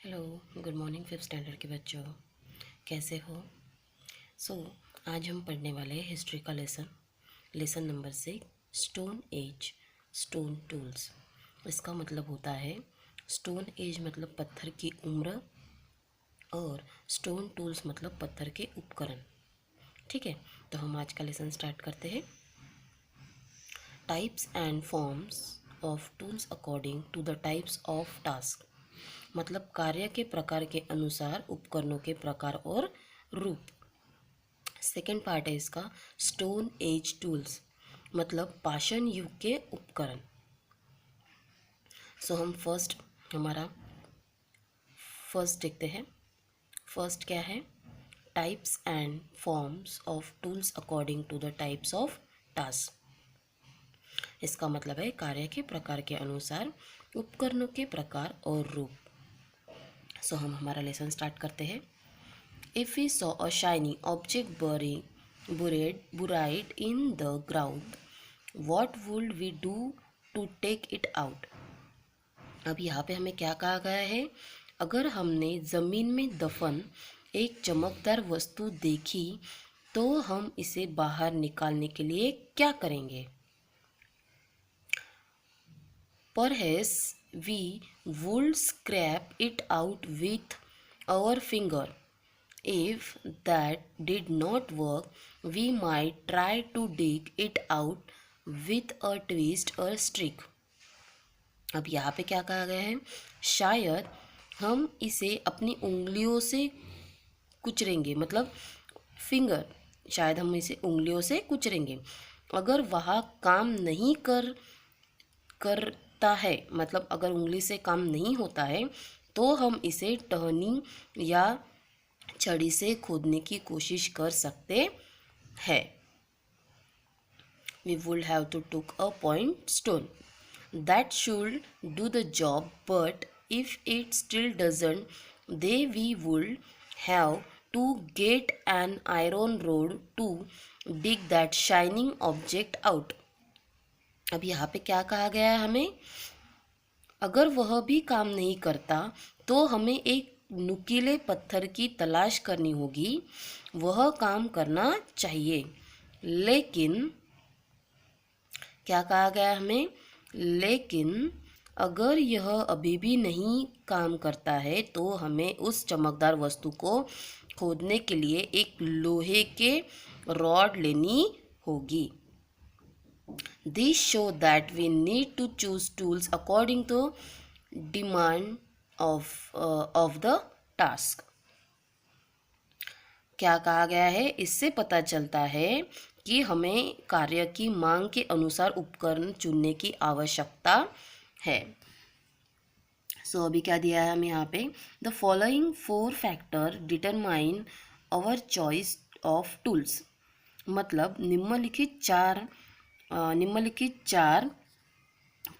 Hello, good morning fifth standard के बच्चों। कैसे हो? आज हम पढ़ने वाले हैं हिस्ट्री का lesson number 6, stone age, stone tools. इसका मतलब होता है स्टोन एज मतलब पत्थर की उम्र और स्टोन टूल्स मतलब पत्थर के उपकरण। ठीक है, तो हम आज का लेसन स्टार्ट करते हैं। Types and forms of tools according to the types of task, मतलब कार्य के प्रकार के अनुसार उपकरणों के प्रकार और रूप। सेकेंड पार्ट है इसका स्टोन एज टूल्स, मतलब पाषाण युग के उपकरण। हम हमारा फर्स्ट देखते हैं। फर्स्ट क्या है? Types and forms of tools according to the types of task. इसका मतलब है कार्य के प्रकार के अनुसार उपकरणों के प्रकार और रूप। हम हमारा लेसन स्टार्ट करते हैं। If we saw a shiny object buried in the ground, what would we do to take it out? अब यहाँ पे हमें क्या कहा गया है? अगर हमने ज़मीन में दफन एक चमकदार वस्तु देखी तो हम इसे बाहर निकालने के लिए क्या करेंगे? Perhaps we would scrape it out with our finger. If that did not work, we might try to dig it out with a twist or stick. अब यहाँ पे क्या कहा गया है? शायद हम इसे अपनी उंगलियों से कुचलेंगे, मतलब फिंगर, शायद हम इसे उंगलियों से कुचलेंगे। अगर वह काम नहीं करता है, मतलब अगर उंगली से काम नहीं होता है, तो हम इसे टहनी या छड़ी से खोदने की कोशिश कर सकते हैं। We would have to take a point stone that should do the job, but if it still doesn't, then we would have to get an iron rod to dig that shining object out. अब यहाँ पे क्या कहा गया है हमें? अगर वह भी काम नहीं करता तो हमें एक नुकीले पत्थर की तलाश करनी होगी, वह काम करना चाहिए। लेकिन क्या कहा गया हमें? लेकिन अगर यह अभी भी नहीं काम करता है तो हमें उस चमकदार वस्तु को खोदने के लिए एक लोहे के रॉड लेनी होगी। This show that we need to choose tools according to demand of the task. क्या कहा गया है? इससे पता चलता है कि हमें कार्य की मांग के अनुसार उपकरण चुनने की आवश्यकता है। अभी क्या दिया है हमें यहाँ पे? The following 4 factor determine our choice of tools, मतलब निम्नलिखित चार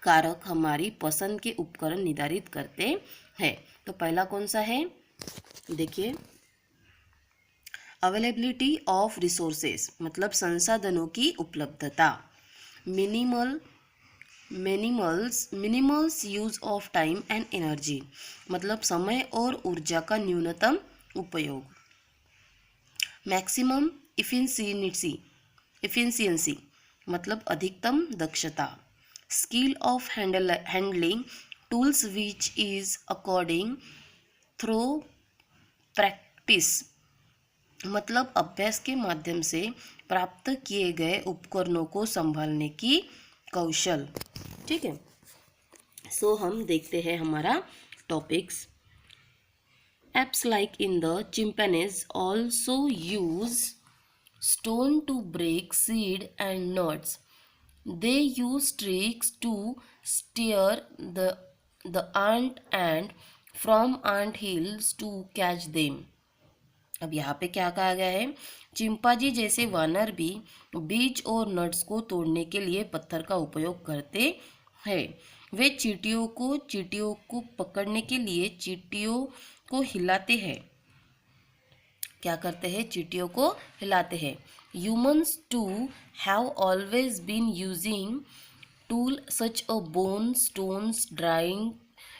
कारक हमारी पसंद के उपकरण निर्धारित करते हैं। तो पहला कौन सा है? देखिए, अवेलेबिलिटी ऑफ रिसोर्सेस, मतलब संसाधनों की उपलब्धता। Minimals use of time and energy, मतलब समय और ऊर्जा का न्यूनतम उपयोग। मैक्सिमम इफिशिएंसी, मतलब अधिकतम दक्षता। Skill of handling tools which is according through practice, मतलब अभ्यास के माध्यम से प्राप्त किए गए उपकरणों को संभालने की कौशल। ठीक है, हम देखते हैं हमारा topics. Apps like in the chimpanzees also use stone to break seed and nuts. They use tricks to steer the ant and from ant hills to catch them. अब यहाँ पे क्या कहा गया है? चिंपांजी जैसे वानर भी बीज और नट्स को तोड़ने के लिए पत्थर का उपयोग करते हैं। वे चींटियों को पकड़ने के लिए चींटियों को हिलाते हैं। क्या करते हैं? चींटियों को हिलाते हैं। Humans too have always been using tool such a bone, stones,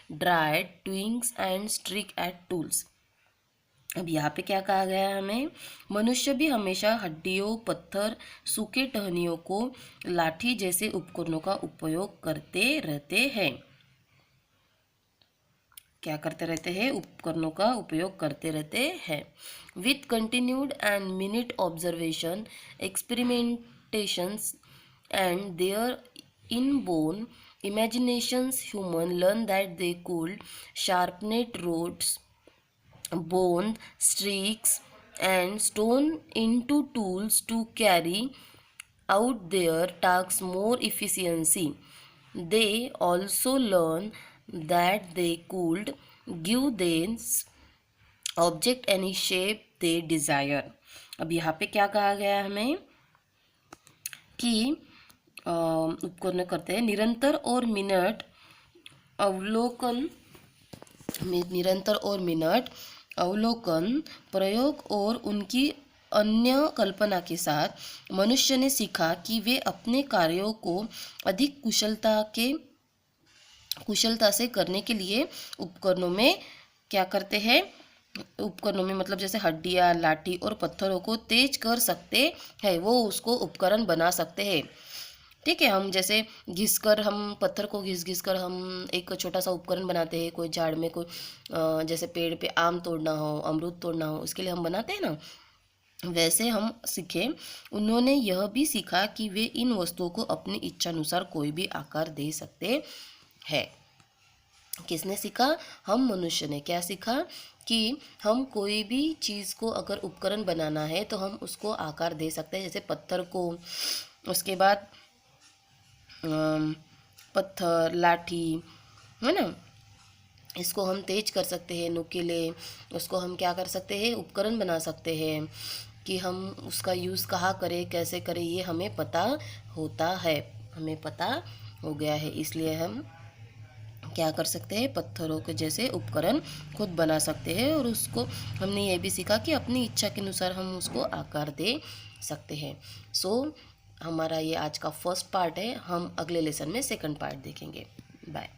dried twigs and streak at tools। अब यहाँ पे क्या कहा गया है हमें, मनुष्य भी हमेशा हड्डियों, पत्थर, सूखे टहनियों को लाठी जैसे उपकरणों का उपयोग करते रहते हैं। क्या करते रहते हैं, उपकरणों का उपयोग करते रहते हैं। With continued and minute observation, experimentations and their inborn imaginations, human learn that they could sharpened rods, bone, streaks, and stone into tools to carry out their tasks more efficiency. They also learn that they could give this object any shape they desire। अब यहाँ पे क्या कहा गया है हमें कि उपकरण करते हैं निरंतर और मिनट अवलोकन, निरंतर और मिनट अवलोकन, प्रयोग और उनकी अन्य कल्पना के साथ मनुष्य ने सीखा कि वे अपने कार्यों को अधिक कुशलता से करने के लिए उपकरणों में क्या करते हैं, उपकरणों में मतलब जैसे हड्डियाँ, लाठी और पत्थरों को तेज कर सकते हैं, वो उसको उपकरण बना सकते हैं। ठीक है, हम जैसे घिसकर, हम पत्थर को घिस कर हम एक छोटा सा उपकरण बनाते हैं, कोई झाड़ में कोई जैसे पेड़ पे आम तोड़ना हो, अमरूद तोड़ना हो, उसके लिए हम बनाते हैं ना, वैसे हम सीखे। उन्होंने यह भी सीखा कि वे इन वस्तुओं को अपनी इच्छानुसार कोई भी आकार दे सकते हैं। किसने सीखा, हम मनुष्य ने। क्या सीखा कि हम कोई भी चीज़ को अगर उपकरण बनाना है तो हम उसको आकार दे सकते हैं, जैसे पत्थर को, उसके बाद पत्थर, लाठी, है ना, इसको हम तेज कर सकते हैं, नुकीले, उसको हम क्या कर सकते हैं, उपकरण बना सकते हैं। कि हम उसका यूज़ कहाँ करें, कैसे करें, ये हमें पता होता है, हमें पता हो गया है, इसलिए हम क्या कर सकते हैं, पत्थरों के जैसे उपकरण खुद बना सकते हैं। और उसको हमने ये भी सीखा कि अपनी इच्छा के अनुसार हम उसको आकार दे सकते हैं। हमारा ये आज का फर्स्ट पार्ट है, हम अगले लेसन में सेकंड पार्ट देखेंगे। बाय।